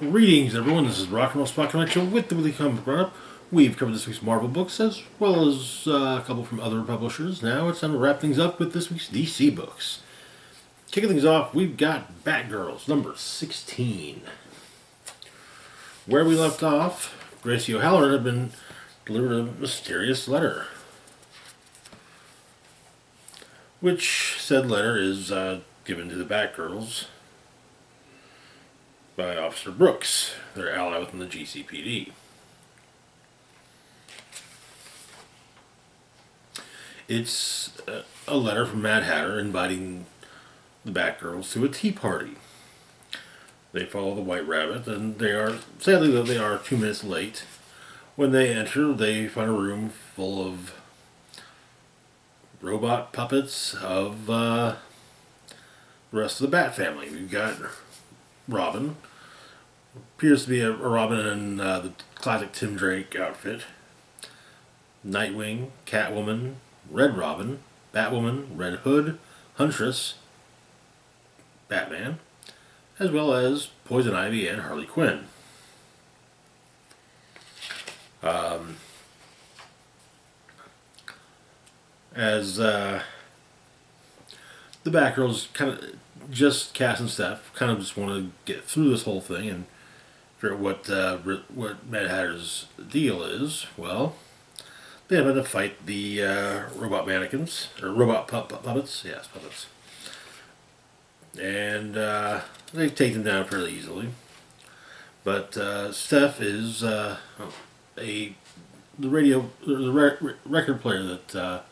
Greetings, everyone. This is Rock and Roll Spot Connection with the Weekly Comic Roundup. We've covered this week's Marvel books as well as a couple from other publishers. Now it's time to wrap things up with this week's DC books. Kicking things off, we've got Batgirls, number 16. Where we left off, Gracie O'Halloran had been delivered a mysterious letter. Which said letter is given to the Batgirls by Officer Brooks, their ally within the GCPD. It's a letter from Mad Hatter inviting the Batgirls to a tea party. They follow the White Rabbit, and they are, sadly though, they are 2 minutes late. When they enter, they find a room full of robot puppets of the rest of the Bat family. We've got Robin, appears to be a Robin in the classic Tim Drake outfit. Nightwing, Catwoman, Red Robin, Batwoman, Red Hood, Huntress, Batman, as well as Poison Ivy and Harley Quinn. As the Batgirls kind of just Cass and Steph kind of just want to get through this whole thing and figure out what Mad Hatter's deal is. Well, they have to fight the robot mannequins or robot puppets. Yes, puppets, and they take them down fairly easily. But Steph is the record player that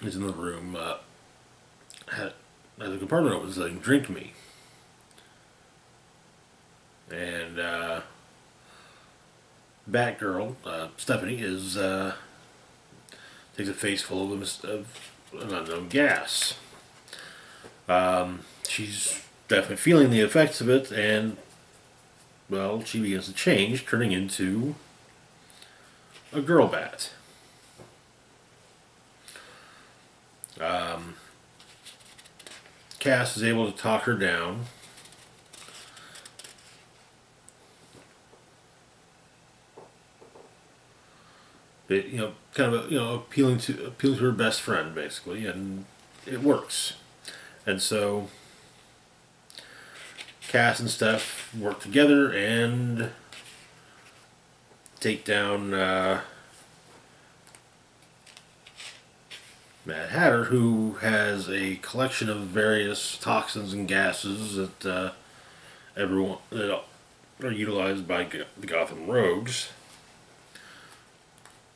is in the room. Has a compartment open saying "Drink me," and Batgirl Stephanie is takes a face full of an unknown gas. She's definitely feeling the effects of it, and well, she begins to change, turning into a girl bat. Cass is able to talk her down. But, kind of appealing to her best friend basically, and it works. And so Cass and Steph work together and take down Mad Hatter, who has a collection of various toxins and gases that that are utilized by the Gotham Rogues,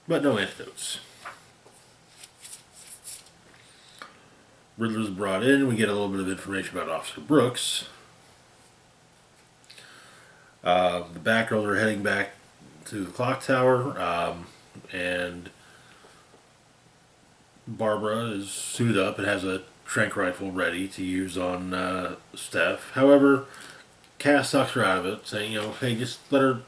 but no antidotes. Riddler's brought in. We get a little bit of information about Officer Brooks. The Batgirls are heading back to the clock tower, and Barbara is suited up and has a tranq rifle ready to use on Steph. However, Cass talks her out of it, saying, hey, just let her,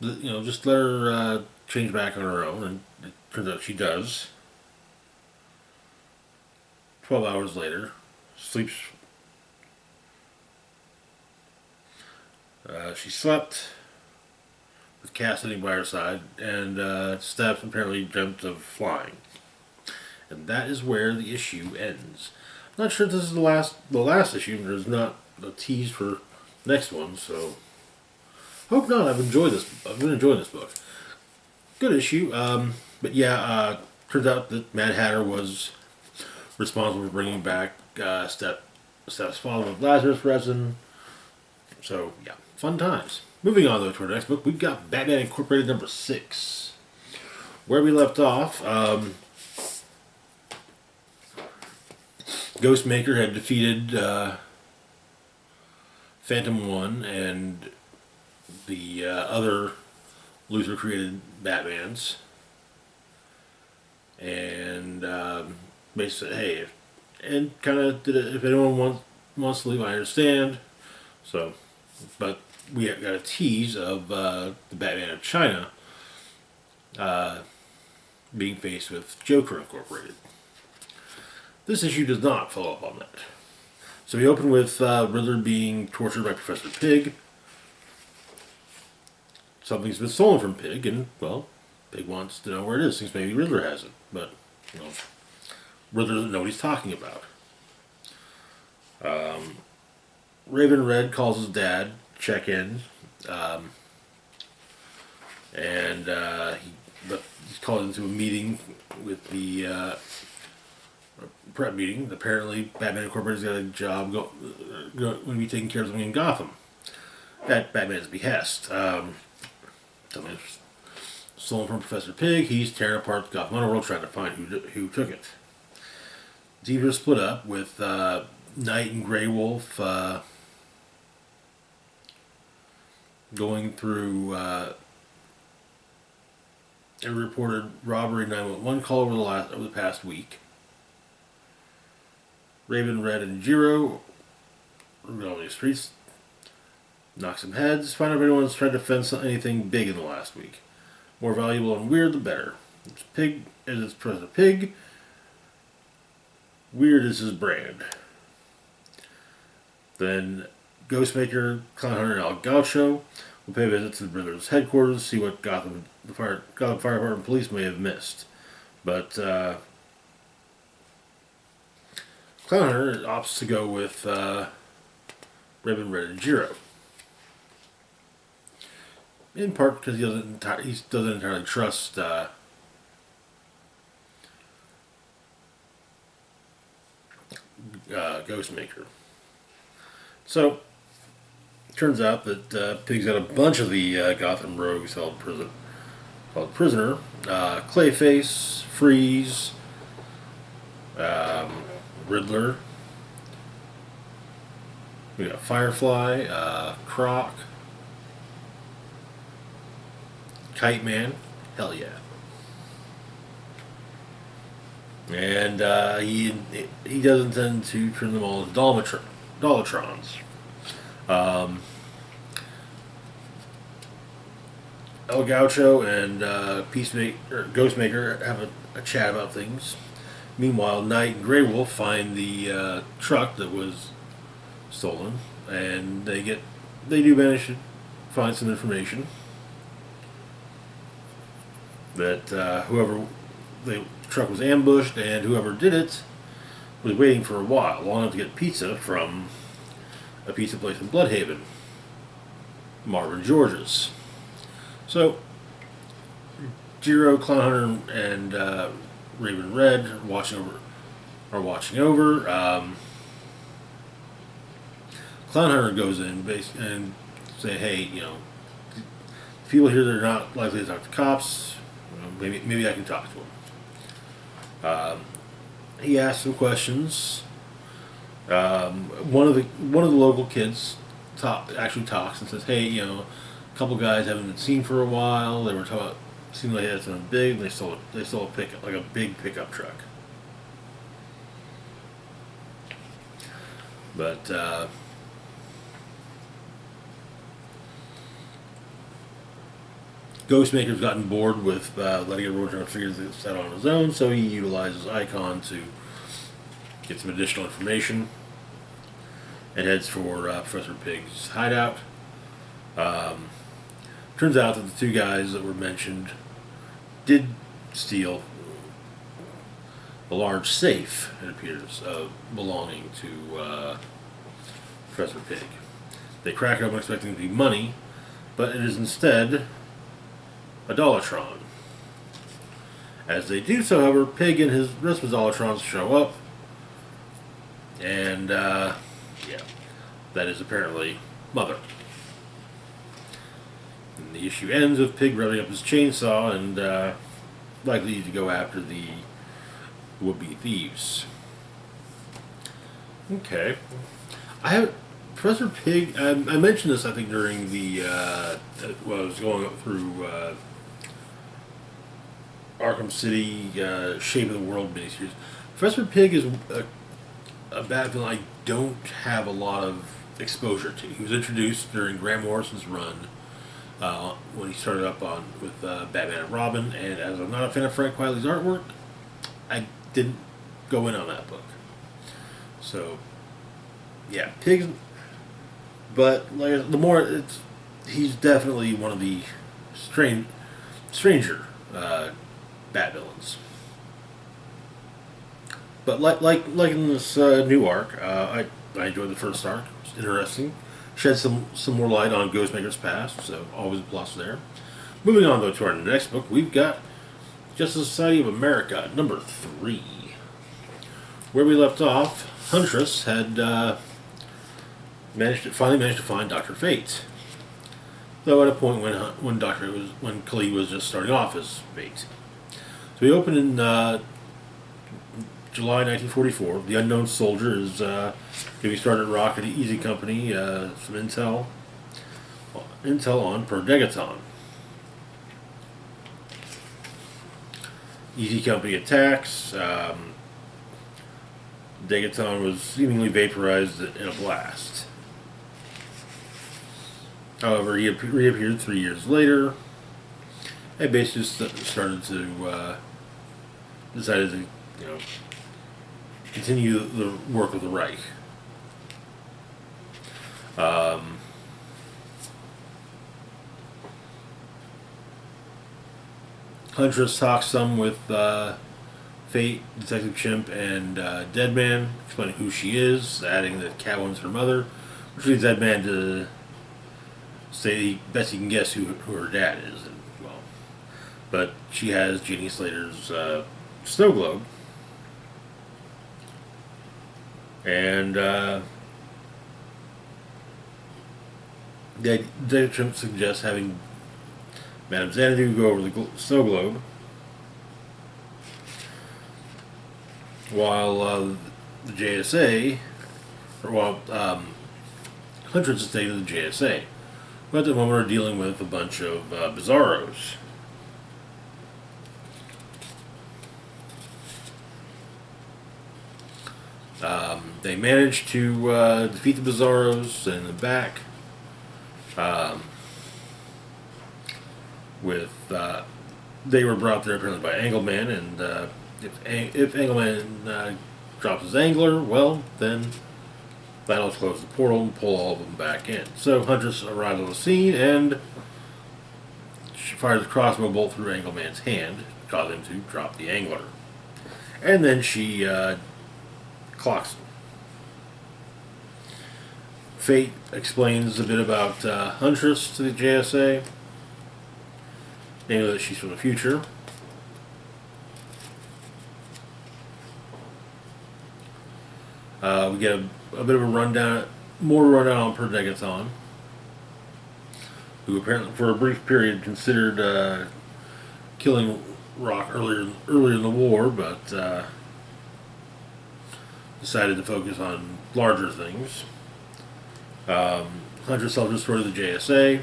just let her change back on her own. And it turns out she does. 12 hours later, sleeps. She slept with Cass sitting by her side, and Steph apparently dreamt of flying. And that is where the issue ends. I'm not sure if this is the last issue. There's not a tease for the next one, so hope not. I've been enjoying this book. Good issue. But yeah, turns out that Mad Hatter was responsible for bringing back Steph's father with Lazarus resin. So yeah, fun times. Moving on, though, to our next book, we've got Batman Incorporated number 6. Where we left off, Ghostmaker had defeated Phantom 1 and the other Luthor-created Batmans. And basically, hey, and kind of did it, if anyone wants to leave, I understand. So, but we got a tease of the Batman of China being faced with Joker Incorporated. This issue does not follow up on that. So we open with Riddler being tortured by Professor Pig. Something's been stolen from Pig, and, well, Pig wants to know where it is. Thinks maybe Riddler has it, but, you know, Riddler doesn't know what he's talking about. Raven Red calls his dad, check in, and he's called into a meeting with the prep meeting. Apparently, Batman Incorporated's got a job going to be taking care of something in Gotham at Batman's behest. Something's stolen from Professor Pig. He's tearing apart the Gotham Underworld, trying to find who took it. Teams are split up with Knight and Grey Wolf going through a reported robbery 911 call over the past week. Raven, Red, and Jiro on the streets, knock some heads, find out if anyone's tried to fence anything big in the last week. More valuable and weird, the better. It's President Pig. Weird is his brand. Then Ghostmaker, Clown Hunter, and El Gaucho will pay a visit to the Brothers' headquarters to see what Gotham Fire Department and police may have missed. But Clown Hunter opts to go with Raven, Red, and Jiro. In part because he doesn't entirely trust Ghostmaker. So, turns out that Pig's got a bunch of the Gotham rogues held prisoner. Clayface, Freeze, Riddler. We got Firefly, Croc, Kite Man. Hell yeah. And he does intend to turn them all into Dolatrons. El Gaucho and Ghostmaker have a chat about things. Meanwhile, Knight and Grey Wolf find the truck that was stolen, and they do manage to find some information that the truck was ambushed, and whoever did it was waiting for a while, long enough to get pizza from a pizza place in Bloodhaven, Marvin George's. So, Jiro, Clown Hunter, and Raven Red are watching over. Clown Hunter goes in and say, "Hey, people here that are not likely to talk to cops. Maybe I can talk to them." He asks some questions. One of the local kids actually talks and says, "Hey, a couple guys haven't been seen for a while. They were seemed like they had something big. And they stole a pickup, like a big pickup truck." But Ghostmaker's gotten bored with letting everyone try to figure this out on his own, so he utilizes Icon to get some additional information and heads for Professor Pig's hideout. Turns out that the two guys that were mentioned did steal a large safe, it appears, belonging to Professor Pig. They crack it open expecting it to be money, but it is instead a Dollatron. As they do so, however, Pig and his rest of his Dollatrons show up, and that is apparently Mother. And the issue ends with Pig revving up his chainsaw and likely to go after the would-be thieves. Okay, Professor Pig. I mentioned this, I think, during the when I was going up through Arkham City Shape of the World miniseries. Professor Pig is a bad villain I don't have a lot of exposure to. He was introduced during Grant Morrison's run when he started up with Batman and Robin, and as I'm not a fan of Frank Wiley's artwork, I didn't go in on that book. So, yeah, pigs. But like, the more he's definitely one of the stranger Bat villains. But like in this new arc, I enjoyed the first arc. It's interesting. Shed some more light on Ghostmaker's past, so always a plus there. Moving on though to our next book, we've got Justice Society of America #3. Where we left off, Huntress had finally managed to find Dr. Fate. Though at a point when Khalid was just starting off as Fate. So we opened in July 1944. The unknown soldier is getting started at Rocket Easy Company. Some intel on Perdegaton. Easy Company attacks. Degaton was seemingly vaporized in a blast. However, he reappeared 3 years later and basically started to decided to continue the work of the Reich. Huntress talks some with Fate, Detective Chimp, and Deadman, explaining who she is, adding that Catwoman's her mother, which leads Deadman to say he best he can guess who her dad is. And, well, but she has Jeannie Slater's snow globe, and Detective Chimp suggests having Madame Xanadu go over the snow globe, while the JSA, or while Huntress is taken to the JSA. But at the moment we're dealing with a bunch of Bizarros. They managed to defeat the Bizarros in the back. They were brought there apparently by Angleman, and if Angleman drops his angler, well, then that'll close the portal and pull all of them back in. So Huntress arrives on the scene, and she fires a crossbow bolt through Angleman's hand, causing him to drop the angler. And then she clocks him. Fate explains a bit about Huntress to the JSA, namely that she's from the future. We get a bit of a rundown, more rundown on Perdegaton, who apparently for a brief period considered killing Rock earlier in the war, but decided to focus on larger things. Huntress self-destroyed the JSA.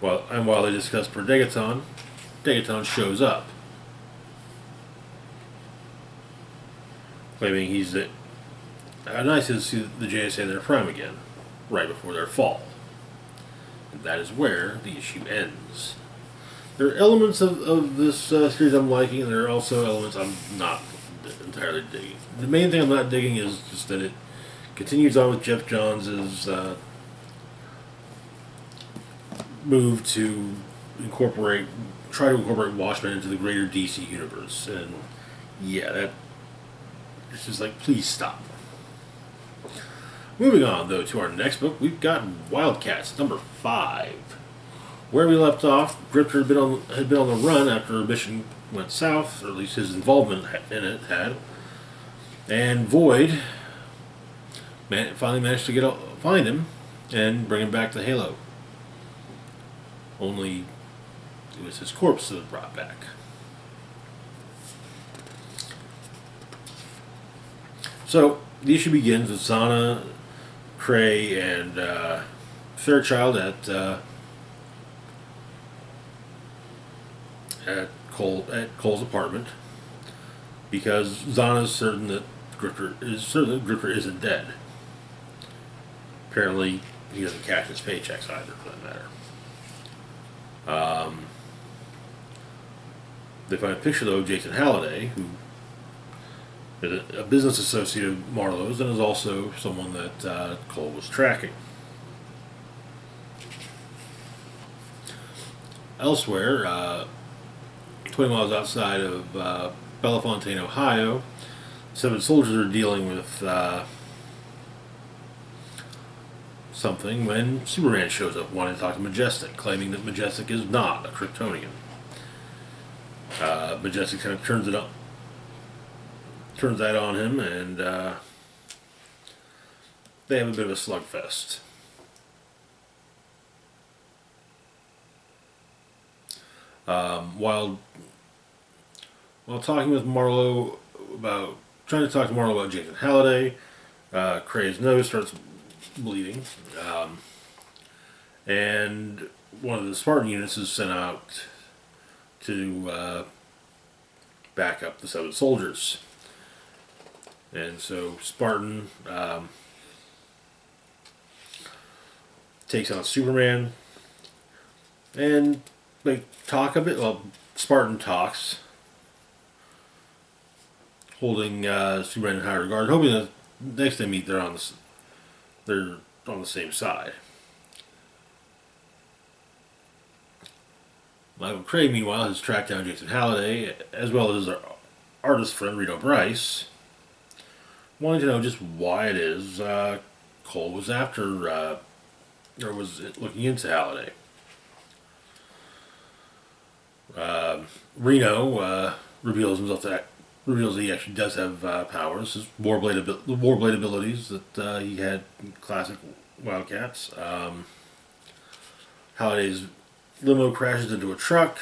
While they discuss Perdegaton, Degaton shows up, claiming he's nice to see the JSA in their prime again, right before their fall. And that is where the issue ends. There are elements of this series I'm liking, and there are also elements I'm not entirely digging. The main thing I'm not digging is just that it continues on with Jeff Johns' move to try to incorporate Watchmen into the greater DC universe. And yeah, it's just like, please stop. Moving on, though, to our next book, we've got Wildcats #5. Where we left off, Grifter had been on the run after a mission went south, or at least his involvement in it had. And Void finally managed to find him and bring him back to Halo. Only it was his corpse that was brought back. So the issue begins with Zana, Cray, and Fairchild at Cole's apartment, because Zana's certain that Grifter isn't dead. Apparently, he doesn't cash his paychecks either, for that matter. They find a picture, though, of Jason Halliday, who is a business associate of Marlowe's and is also someone that Cole was tracking. Elsewhere, 20 miles outside of Bellefontaine, Ohio, 7 soldiers are dealing with something when Superman shows up wanting to talk to Majestic, claiming that Majestic is not a Kryptonian. Majestic kind of turns that on him, and they have a bit of a slugfest. While talking with Marlowe about trying to talk to Marlowe about Jason Halliday, Cray's nose starts bleeding, and one of the Spartan units is sent out to back up the 7 soldiers. And so Spartan takes on Superman, and they talk a bit. Well, Spartan talks, holding Superman in high regard, hoping that next they meet they're on the same side. Michael Craig, meanwhile, has tracked down Jason Halliday, as well as his artist friend Rito Bryce, wanting to know just why it is Cole was after, or was looking into Halliday. Reno reveals that he actually does have powers, his Warblade abilities that he had in classic Wildcats. Halliday's limo crashes into a truck.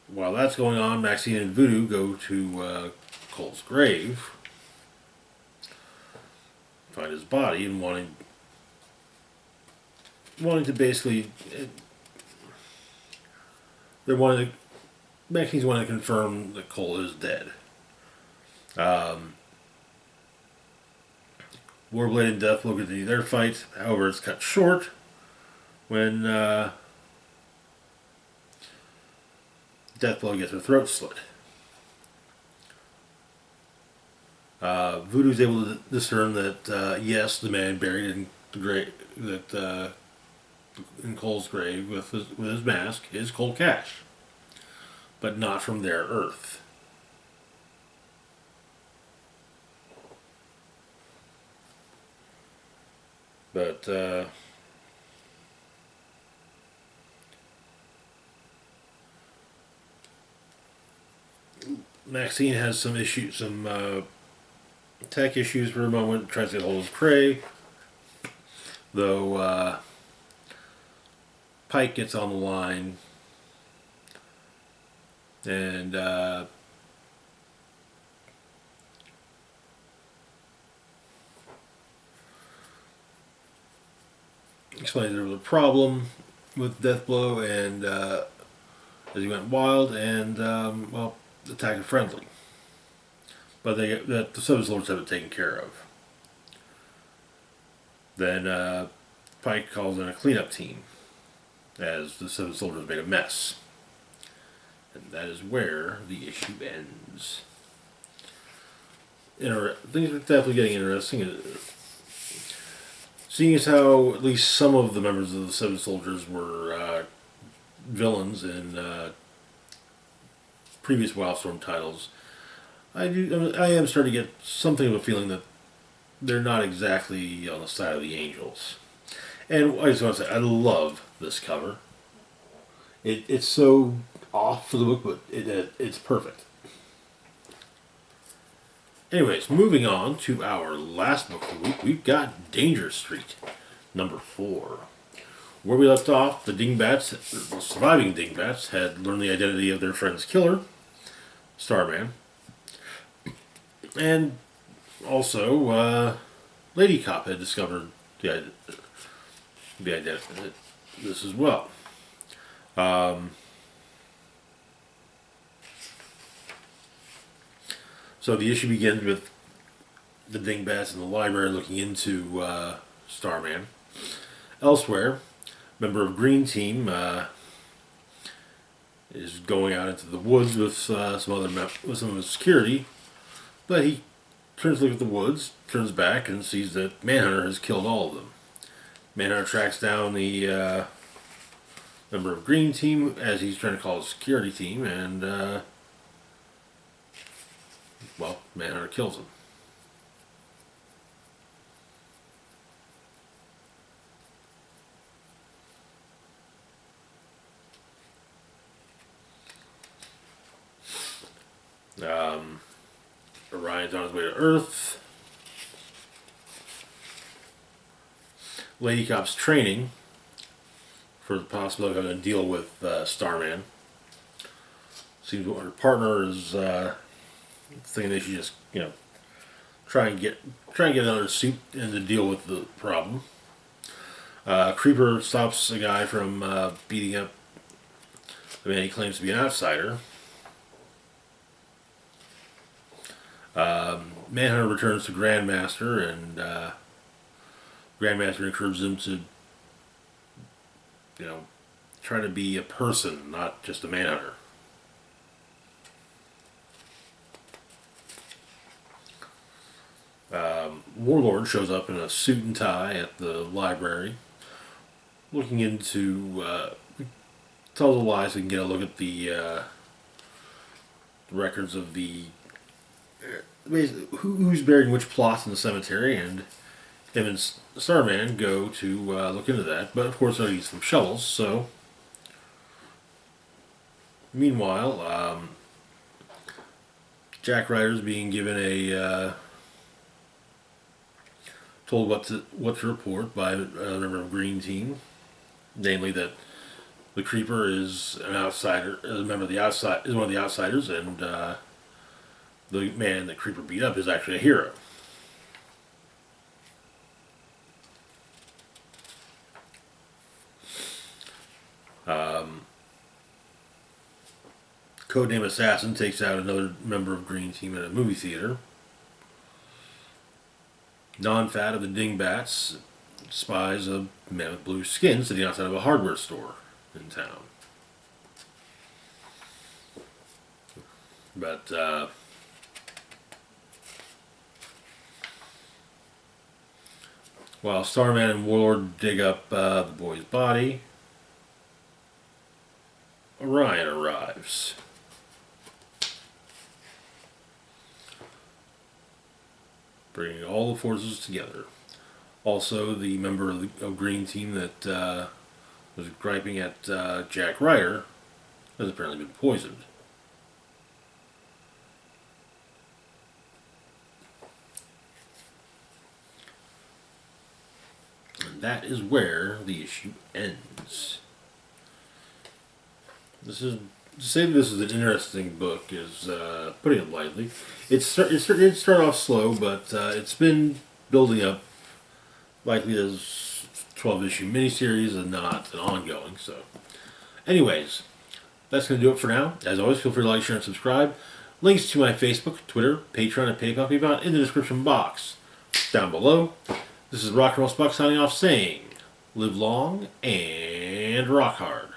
While that's going on, Maxine and Voodoo go to Cole's grave, find his body, and wanting to basically, Maxine's wanting to confirm that Cole is dead. Warblade and Deathblow continue their fight. However, it's cut short when Deathblow gets her throat slit. Voodoo's able to discern that yes, the man buried in the grave in Cole's grave with his mask is Cole Cash, but not from their Earth. But Maxine has some issues, some tech issues for a moment, tries to get hold of Cray, though Pike gets on the line and explains there was a problem with Deathblow, and as he went wild, and well, attacked friendly. But the 7 soldiers have it taken care of. Then Pike calls in a cleanup team as the 7 soldiers made a mess. And that is where the issue ends. Things are definitely getting interesting. Seeing as how at least some of the members of the 7 soldiers were villains in previous Wildstorm titles, I am starting to get something of a feeling that they're not exactly on the side of the Angels. And I just want to say, I love this cover. It's so off for the book, but it's perfect. Anyways, moving on to our last book of the week, we've got Danger Street, number 4. Where we left off, the surviving Dingbats had learned the identity of their friend's killer, Starman. And also, Lady Cop had discovered the identity of this as well. So the issue begins with the Dingbats in the library looking into Starman. Elsewhere, member of Green Team is going out into the woods with with some of his security, but he turns to look at the woods, turns back, and sees that Manhunter has killed all of them. Manhunter tracks down the member of Green Team as he's trying to call his security team, and well, Manhunter kills him. Orion's on his way to Earth. Lady Cop's training for the possibility of having to deal with Starman. Seems what her partner is thinking they should just, try and get another suit and to deal with the problem. Creeper stops a guy from beating up the man he claims to be an outsider. Manhunter returns to Grandmaster, and Grandmaster encourages him to, try to be a person, not just a Manhunter. Warlord shows up in a suit and tie at the library, looking into, tells a lie so he can get a look at the records of the who's buried in which plots in the cemetery, and him and Starman go to look into that. But of course, they'll use some shovels. So, meanwhile, Jack Ryder's being given a told what to report by a member of Green Team, namely that the Creeper is an outsider, a member of the outside, is one of the outsiders, and the man that Creeper beat up is actually a hero. Codename Assassin takes out another member of Green Team at a movie theater. Non-fat of the Dingbats spies a man with blue skin sitting outside of a hardware store in town. But while Starman and Warlord dig up the boy's body, Orion arrives. Bringing all the forces together. Also, the member of Green Team that was griping at Jack Ryder has apparently been poisoned. And that is where the issue ends. This is to say that this is an interesting book is putting it lightly. It started off slow, but it's been building up likely as 12-issue miniseries and not an ongoing. So, anyways, that's going to do it for now. As always, feel free to like, share, and subscribe. Links to my Facebook, Twitter, Patreon, and PayPal in the description box down below. This is Rock and Roll Spuck signing off saying, live long and rock hard.